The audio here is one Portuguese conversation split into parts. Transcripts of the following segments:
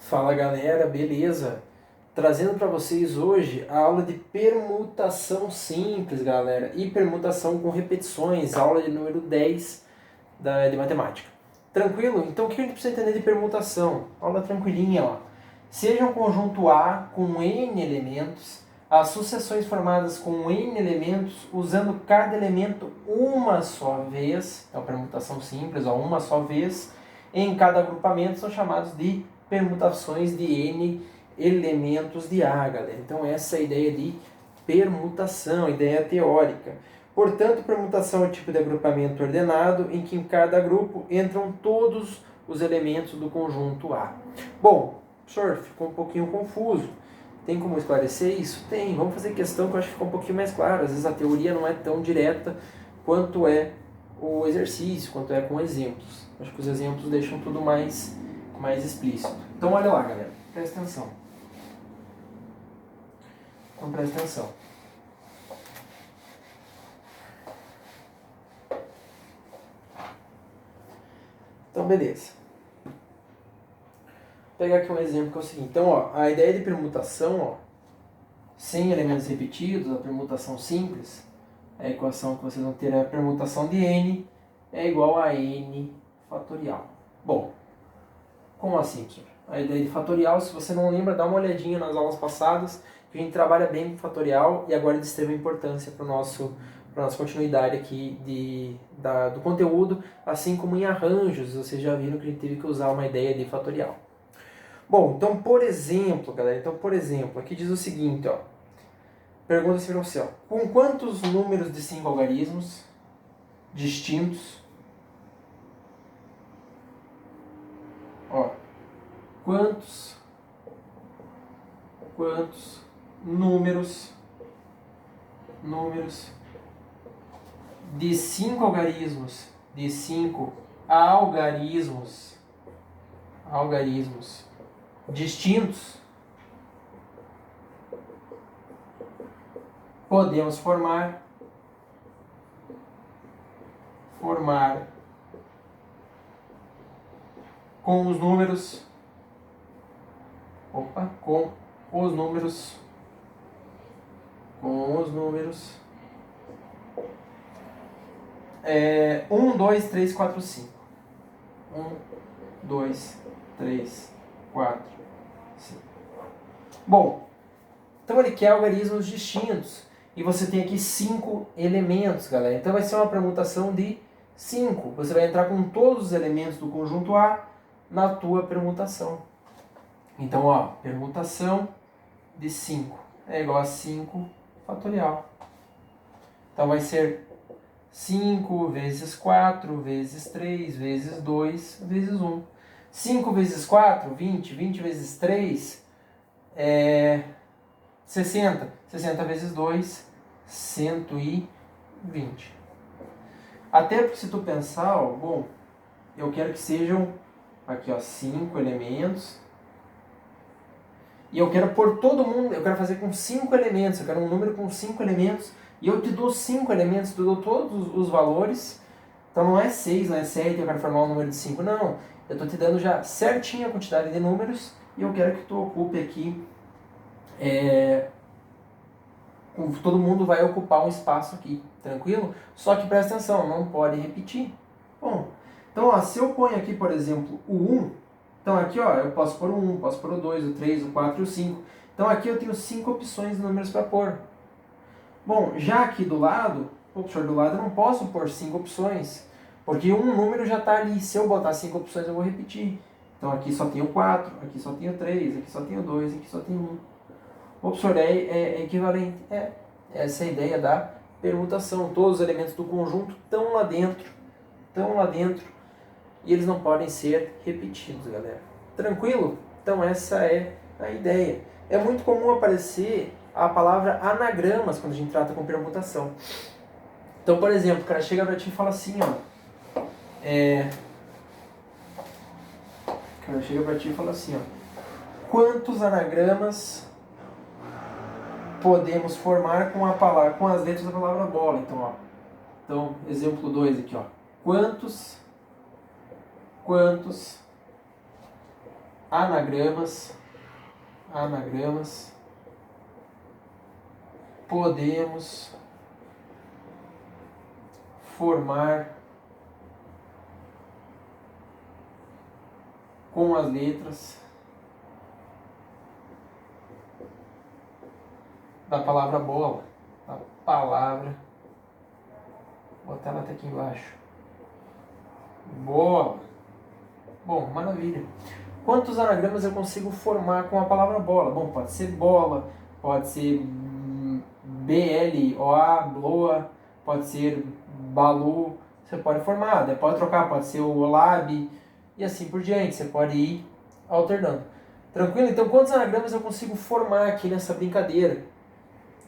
Fala galera, beleza? Trazendo para vocês hoje a aula de permutação simples, galera, e permutação com repetições, aula de número 10 de matemática. Tranquilo? Então o que a gente precisa entender de permutação? Aula tranquilinha, ó. Seja um conjunto A com N elementos, as sucessões formadas com N elementos, usando cada elemento uma só vez, é uma permutação simples, ó, uma só vez, em cada agrupamento são chamados de permutações de N elementos de A, galera. Então essa é a ideia de permutação, ideia teórica. Portanto, permutação é o tipo de agrupamento ordenado em que em cada grupo entram todos os elementos do conjunto A. Bom, professor, ficou um pouquinho confuso. Tem como esclarecer isso? Tem. Vamos fazer questão que eu acho que ficou um pouquinho mais claro. Às vezes a teoria não é tão direta quanto é o exercício, quanto é com exemplos. Acho que os exemplos deixam tudo mais explícito. Então olha lá, galera. Presta atenção. Então presta atenção. Então beleza. Vou pegar aqui um exemplo que é o seguinte. Então, ó, a ideia de permutação, ó, sem elementos repetidos, a permutação simples, a equação que vocês vão ter é a permutação de n é igual a n fatorial. Bom, como assim, professor? A ideia de fatorial, se você não lembra, dá uma olhadinha nas aulas passadas, que a gente trabalha bem com fatorial e agora é de extrema importância para a nossa continuidade aqui do conteúdo, assim como em arranjos, vocês já viram que a gente teve que usar uma ideia de fatorial. Bom, então, por exemplo, galera, aqui diz o seguinte, ó. Pergunta-se para você, ó. Com quantos números de 5 algarismos distintos, ó, quantos números de 5 algarismos, algarismos distintos podemos formar com os números 1, 2, 3, 4, 5. 1, 2, 3, 4, 5. Bom, então ele quer algarismos distintos. E você tem aqui 5 elementos, galera. Então vai ser uma permutação de 5. Você vai entrar com todos os elementos do conjunto A na tua permutação. Então, ó, permutação de 5 é igual a 5 fatorial. Então vai ser 5 vezes 4, vezes 3, vezes 2, vezes 1. 5 vezes 4, 20. 20 vezes 3 é 60. 60 vezes 2, 120. Até porque se tu pensar, ó, bom, eu quero que sejam aqui, ó, 5 elementos. E eu quero pôr todo mundo, eu quero fazer com 5 elementos, eu quero um número com 5 elementos, e eu te dou 5 elementos, te dou todos os valores, então não é 6, não é 7, eu quero formar um número de 5, não. Eu estou te dando já certinho a quantidade de números, e eu quero que tu ocupe aqui, todo mundo vai ocupar um espaço aqui, tranquilo? Só que presta atenção, não pode repetir. Bom, então ó, se eu ponho aqui, por exemplo, o 1, então aqui, ó, eu posso pôr o 1, posso pôr o 2, o 3, o 4 e o 5. Então aqui eu tenho 5 opções de números para pôr. Bom, já aqui do lado, professor, do lado eu não posso pôr 5 opções, porque um número já está ali. Se eu botar 5 opções eu vou repetir. Então aqui só tenho 4, aqui só tenho 3, aqui só tenho 2, aqui só tenho 1. Professor, é equivalente. Essa é a ideia da permutação. Todos os elementos do conjunto estão lá dentro, e eles não podem ser repetidos, galera. Tranquilo? Então essa é a ideia. É muito comum aparecer a palavra anagramas quando a gente trata com permutação. Então, por exemplo, o cara chega pra ti e fala assim, ó. Quantos anagramas podemos formar com as letras da palavra bola? Então, ó. Então, exemplo 2 aqui, ó. Quantos anagramas, podemos formar com as letras da palavra bola, vou botar ela até aqui embaixo, bola. Bom, maravilha. Quantos anagramas eu consigo formar com a palavra bola? Bom, pode ser bola, pode ser BLOA, bloa, pode ser balu, você pode formar, pode trocar, pode ser o olab e assim por diante, você pode ir alternando. Tranquilo? Então, quantos anagramas eu consigo formar aqui nessa brincadeira?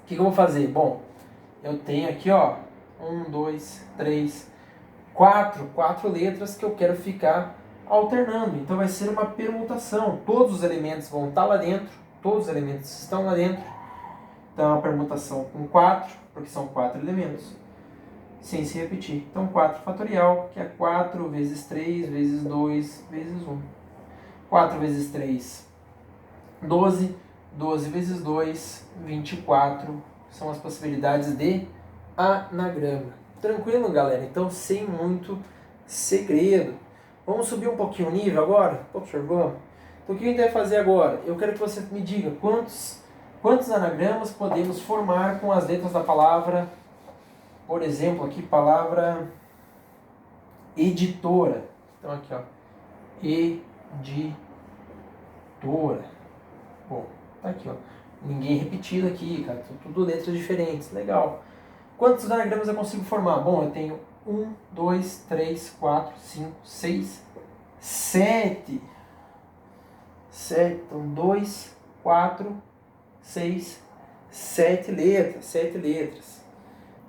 O que eu vou fazer? Bom, eu tenho aqui, ó, 1, 2, 3, 4 letras que eu quero ficar alternando. Então vai ser uma permutação. Todos os elementos vão estar lá dentro. Todos os elementos estão lá dentro. Então é uma permutação com 4, porque são 4 elementos, sem se repetir. Então 4 fatorial, que é 4 vezes 3 vezes 2 vezes 1. 4 vezes 3, 12. 12 vezes 2, 24. São as possibilidades de anagrama. Tranquilo, galera? Então, sem muito segredo. Vamos subir um pouquinho o nível agora? Observamos. Então, o que a gente vai fazer agora? Eu quero que você me diga quantos anagramas podemos formar com as letras da palavra, por exemplo, aqui, palavra editora. Então, aqui, ó, editora. Bom, tá aqui, ó. Ninguém repetido aqui, cara. Tudo letras diferentes. Legal. Quantos anagramas eu consigo formar? Bom, eu tenho 1, 2, 3, 4, 5, 6, 7. Então, 2, 4, 6, 7 letras. 7 letras.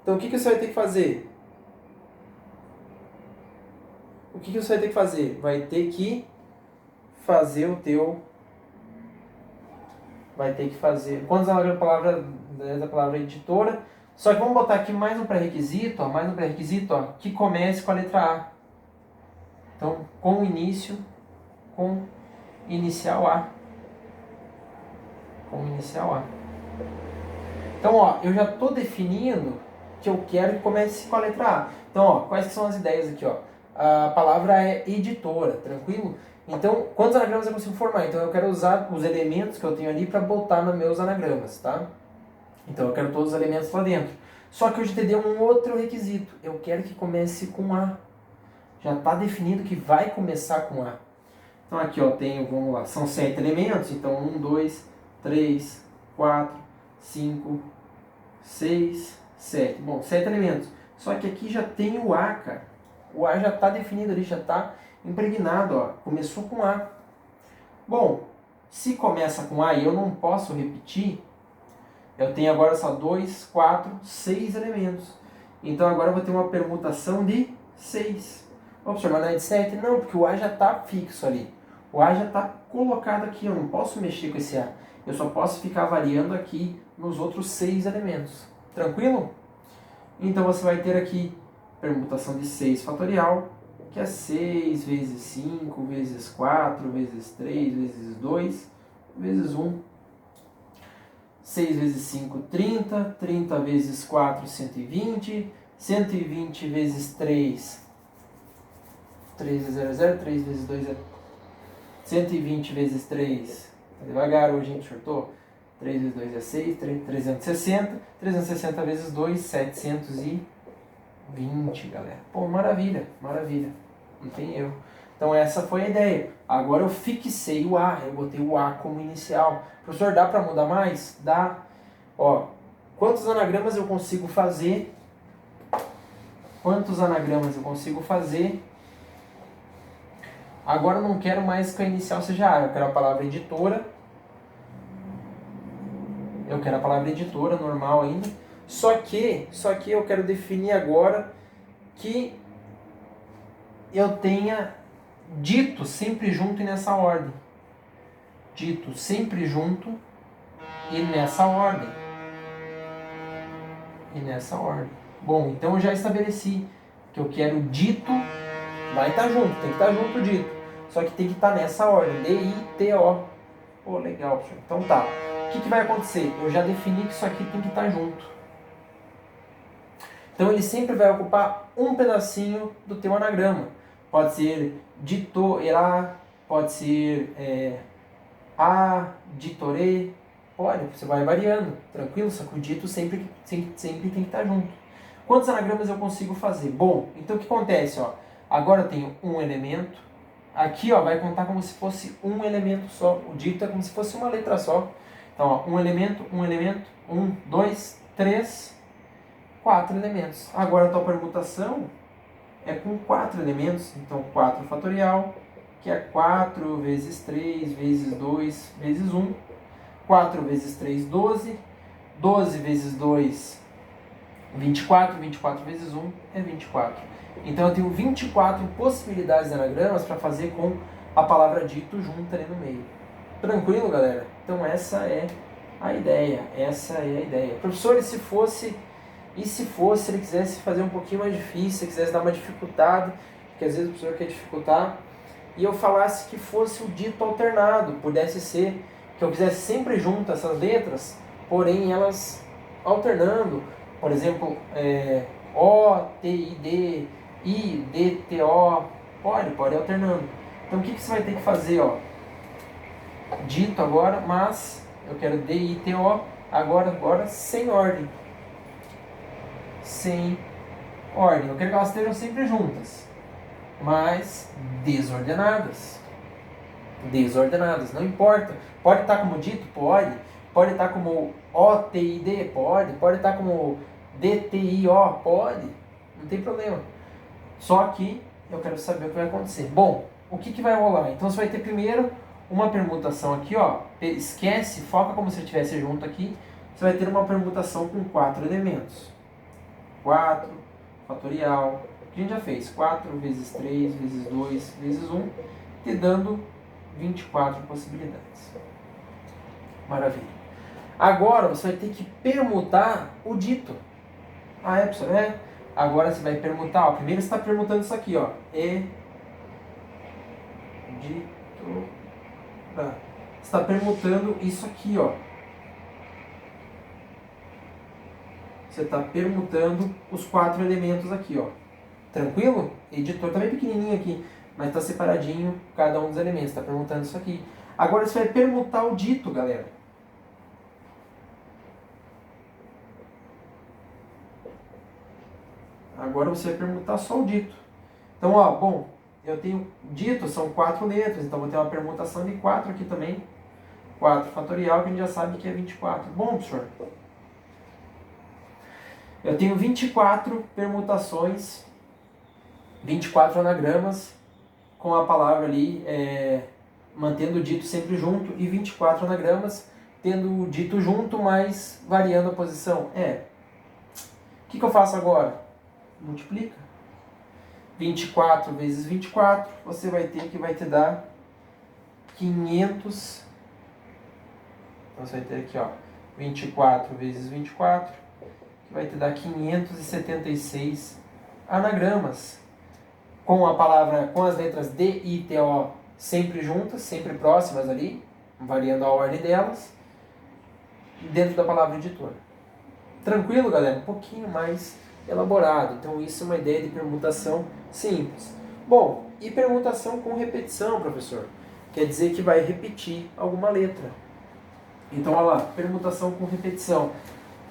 Então, o que você vai ter que fazer? Vai ter que fazer o teu... Vai ter que fazer... Quantos anagramas da palavra editora? Só que vamos botar aqui mais um pré-requisito, ó, que comece com a letra A. Então, com início, com inicial A. Com inicial A. Então, ó, eu já estou definindo que eu quero que comece com a letra A. Então, ó, quais que são as ideias aqui, ó? A palavra é editora, tranquilo? Então, quantos anagramas eu consigo formar? Então, eu quero usar os elementos que eu tenho ali para botar nos meus anagramas, tá? Então, eu quero todos os elementos lá dentro. Só que eu já te dei um outro requisito. Eu quero que comece com A. Já está definido que vai começar com A. Então, aqui, ó, tenho, vamos lá, são 7 elementos. Então, 1, 2, 3, 4, 5, 6, 7. Bom, 7 elementos. Só que aqui já tem o A, cara. O A já está definido ali, já está impregnado, ó. Começou com A. Bom, se começa com A e eu não posso repetir, eu tenho agora só 2, 4, 6 elementos. Então agora eu vou ter uma permutação de 6. Vamos chamar não é de 7? Não, porque o A já está fixo ali. O A já está colocado aqui, eu não posso mexer com esse A. Eu só posso ficar variando aqui nos outros 6 elementos. Tranquilo? Então você vai ter aqui permutação de 6 fatorial, que é 6 vezes 5, vezes 4, vezes 3, vezes 2, vezes 1. 6 vezes 5, 30. 30 vezes 4, 120. 120 vezes 3, 3 vezes 0 é 0. 3 vezes 2 é 120 vezes 3. Tá devagar hoje, a gente acertou? 3 vezes 2 é 6. 360. 360 vezes 2, 720, galera. Pô, maravilha, maravilha. Não tem erro. Então essa foi a ideia. Agora eu fixei o A, eu botei o A como inicial. Professor, dá para mudar mais? Dá. Ó, quantos anagramas eu consigo fazer? Agora eu não quero mais que a inicial seja A, eu quero a palavra editora. Eu quero a palavra editora, normal ainda. Só que eu quero definir agora que eu tenha dito sempre junto e nessa ordem. Dito sempre junto e nessa ordem. Bom, então eu já estabeleci que eu quero dito, vai estar junto, tem que estar junto o dito. Só que tem que estar nessa ordem, DITO. Pô, legal, professor. Então tá. O que vai acontecer? Eu já defini que isso aqui tem que estar junto. Então ele sempre vai ocupar um pedacinho do teu anagrama. Pode ser dito, erá, pode ser a, ditore, pode, você vai variando, tranquilo? Só que o dito sempre tem que estar junto. Quantos anagramas eu consigo fazer? Bom, então o que acontece? Ó, agora eu tenho um elemento, aqui ó, vai contar como se fosse um elemento só, o dito é como se fosse uma letra só. Então, ó, um elemento, 2, 3, 4 elementos. Agora a tua permutação é com 4 elementos, então 4 fatorial, que é 4 vezes 3 vezes 2 vezes 1, 4 vezes 3, 12, 12 vezes 2, 24, 24 vezes 1 é 24. Então eu tenho 24 possibilidades de anagramas para fazer com a palavra dito junto ali no meio. Tranquilo, galera? Então essa é a ideia, Professor, e se fosse ele quisesse fazer um pouquinho mais difícil, se quisesse dar uma dificultada, porque às vezes o professor quer dificultar, e eu falasse que fosse o dito alternado, pudesse ser que eu quisesse sempre junto essas letras, porém elas alternando, por exemplo, O, T, I, D, I, D, T, O, pode alternando. Então o que você vai ter que fazer? Ó? Dito agora, mas eu quero D, I, T, O, agora sem ordem. Sem ordem. Eu quero que elas estejam sempre juntas, mas desordenadas. Desordenadas, não importa. Pode estar como dito? Pode. Pode estar como OTID? Pode. Pode estar como DTIO? Pode. Não tem problema. Só que eu quero saber o que vai acontecer. Bom, o que vai rolar? Então você vai ter primeiro uma permutação aqui, ó. Esquece, foca como se estivesse junto aqui. Você vai ter uma permutação com 4 elementos. 4 fatorial, que a gente já fez, 4 vezes 3 vezes 2 vezes 1, te dando 24 possibilidades. Maravilha. Agora você vai ter que permutar o dito. Ah, professor, agora você vai permutar, ó. Primeiro você está permutando isso aqui, ó. Dito. Você está permutando isso aqui, ó. Você está permutando os 4 elementos aqui, ó. Tranquilo? Editor tá bem pequenininho aqui, mas está separadinho cada um dos elementos. Está permutando isso aqui. Agora você vai permutar o dito, galera. Agora você vai permutar só o dito. Então, ó, bom, eu tenho dito, são 4 letras, então vou ter uma permutação de 4 aqui também. 4 fatorial, que a gente já sabe que é 24. Bom, professor, eu tenho 24 permutações, 24 anagramas, com a palavra ali, mantendo o dito sempre junto, e 24 anagramas, tendo o dito junto, mas variando a posição. O que eu faço agora? Multiplica. 24 vezes 24, você vai ter que vai te dar 500. Então você vai ter aqui, ó, 24 vezes 24, que vai te dar 576 anagramas. Com a palavra, com as letras D, I, T, O sempre juntas, sempre próximas ali, variando a ordem delas, dentro da palavra editor. Tranquilo, galera? Um pouquinho mais elaborado. Então isso é uma ideia de permutação simples. Bom, e permutação com repetição, professor? Quer dizer que vai repetir alguma letra. Então, olha lá, permutação com repetição.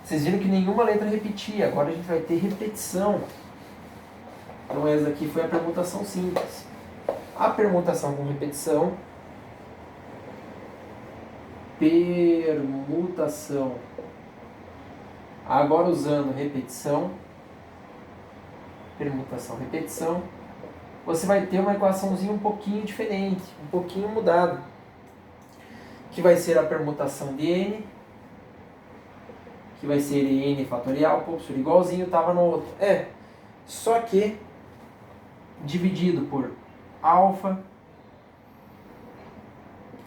Vocês viram que nenhuma letra repetia, agora a gente vai ter repetição. Então essa aqui foi a permutação simples. A permutação com repetição, permutação, agora usando repetição, permutação, repetição, você vai ter uma equaçãozinha um pouquinho diferente, um pouquinho mudada, que vai ser a permutação de n, que vai ser n fatorial, professor, igualzinho estava no outro. Só que dividido por alfa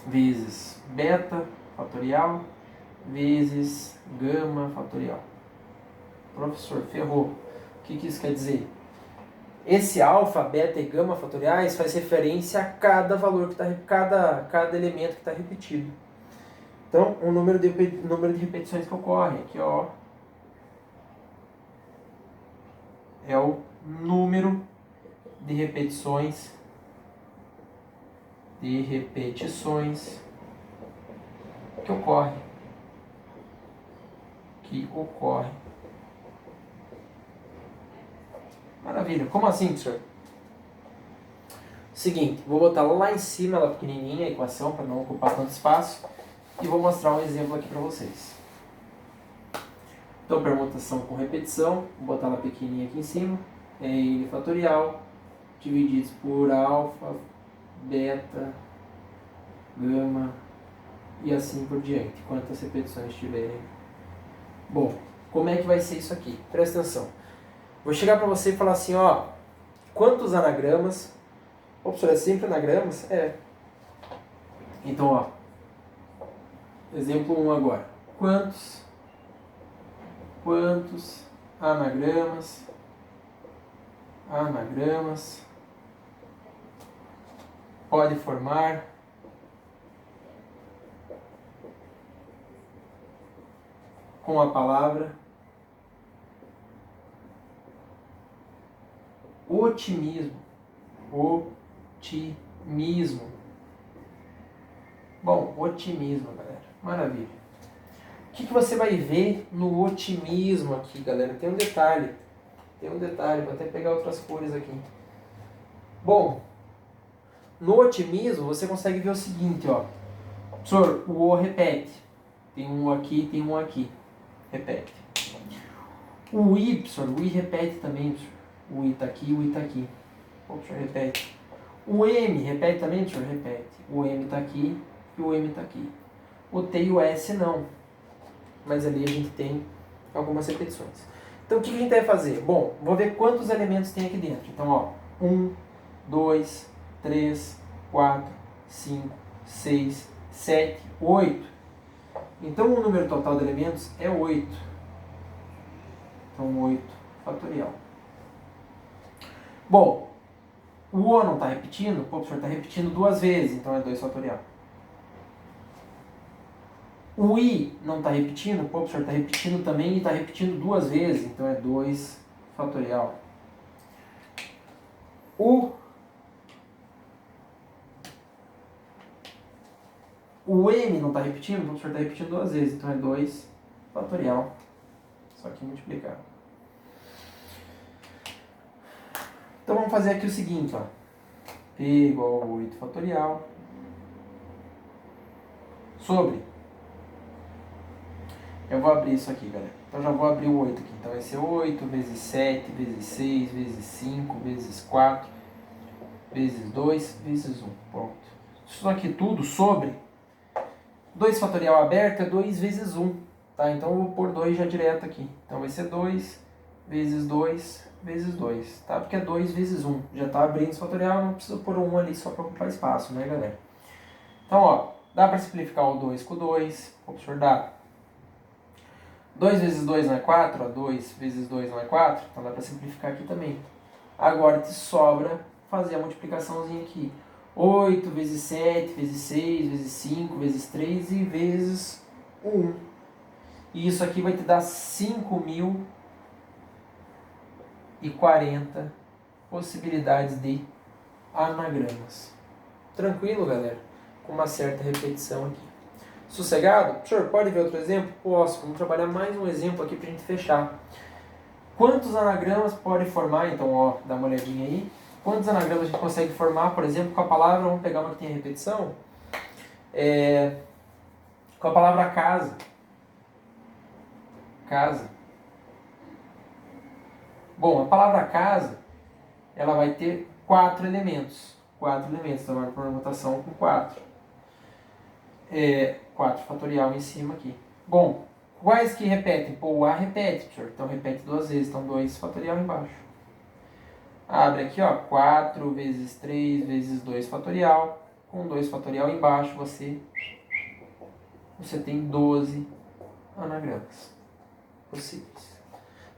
vezes beta fatorial vezes gama fatorial. Professor, ferrou. O que isso quer dizer? Esse alfa, beta e gama fatoriais faz referência a cada valor que está, cada elemento que está repetido. Então, o número de repetições que ocorre aqui, ó, é o número de repetições que ocorre. Maravilha. Como assim, professor? Seguinte, vou botar lá em cima ela pequenininha, a equação, para não ocupar tanto espaço, e vou mostrar um exemplo aqui para vocês. Então, permutação com repetição, vou botar ela pequenininha aqui em cima, é N fatorial, divididos por alfa, beta, gama, e assim por diante, quantas repetições tiverem. Bom, como é que vai ser isso aqui? Presta atenção. Vou chegar para você e falar assim, ó, quantos anagramas? Ô, professor, é sempre anagramas? É. Então, ó, exemplo 1 agora. Quantos anagramas pode formar com a palavra otimismo? Bom, otimismo, galera. Maravilha. O que você vai ver no otimismo aqui, galera? Tem um detalhe, vou até pegar outras cores aqui. Bom, no otimismo você consegue ver o seguinte, ó. Professor, o O repete. Tem um aqui, tem um aqui. Repete. O I, professor, o I repete também, professor. O I tá aqui, o I tá aqui. O professor repete. O M repete também, professor? Repete. O M tá aqui e o M tá aqui. O T e o S não. Mas ali a gente tem algumas repetições. Então o que a gente vai fazer? Bom, vou ver quantos elementos tem aqui dentro. Então, ó, 1, 2, 3, 4, 5, 6, 7, 8. Então o número total de elementos é 8. Então 8 fatorial. Bom, o O não está repetindo? Pô, o professor está repetindo 2 vezes, então é 2 fatorial. O I não está repetindo? Pô, o professor está repetindo também e está repetindo 2 vezes, então é 2 fatorial. O M não está repetindo? O professor está repetindo 2 vezes, então é 2 fatorial. Só que multiplicado. Então vamos fazer aqui o seguinte, ó. P igual a 8 fatorial sobre... Eu vou abrir isso aqui, galera. Então já vou abrir o 8 aqui. Então vai ser 8 vezes 7, vezes 6, vezes 5, vezes 4, vezes 2, vezes 1. Pronto. Isso aqui tudo sobre 2 fatorial aberto é 2 vezes 1. Tá? Então eu vou pôr 2 já direto aqui. Então vai ser 2 vezes 2 vezes 2. Tá? Porque é 2 vezes 1. Já está abrindo esse fatorial, não precisa pôr 1 ali só para ocupar espaço, né, galera? Então, ó, dá para simplificar o 2 com o 2. O professor dá. 2 vezes 2 não é 4? Ó, 2 vezes 2 não é 4? Então dá para simplificar aqui também. Agora te sobra fazer a multiplicaçãozinha aqui. 8 vezes 7, vezes 6, vezes 5, vezes 3 e vezes 1. E isso aqui vai te dar 5.040 possibilidades de anagramas. Tranquilo, galera? Com uma certa repetição aqui. Sossegado? Professor, pode ver outro exemplo? Posso. Vamos trabalhar mais um exemplo aqui para a gente fechar. Quantos anagramas pode formar? Então, ó, dá uma olhadinha aí. Quantos anagramas a gente consegue formar, por exemplo, com a palavra, vamos pegar uma que tem repetição, com a palavra casa. Casa. Bom, a palavra casa, ela vai ter 4 elementos. 4 elementos, então uma permutação com 4. 4 fatorial em cima aqui. Bom, quais que repetem? Pô, o A repete, professor. Então repete 2 vezes, então 2 fatorial embaixo. Abre aqui, ó, 4 vezes 3 vezes 2 fatorial. Com 2 fatorial embaixo, você tem 12 anagramas possíveis.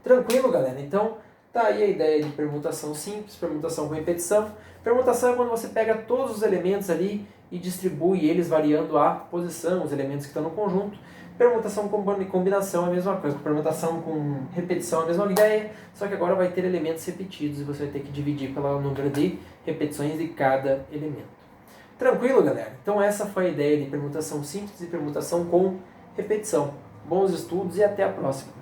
Tranquilo, galera? Então, Tá aí a ideia de permutação simples, permutação com repetição. Permutação é quando você pega todos os elementos ali e distribui eles variando a posição, os elementos que estão no conjunto. Permutação com combinação é a mesma coisa. Permutação com repetição é a mesma ideia, só que agora vai ter elementos repetidos e você vai ter que dividir pelo número de repetições de cada elemento. Tranquilo, galera? Então essa foi a ideia de permutação simples e permutação com repetição. Bons estudos e até a próxima!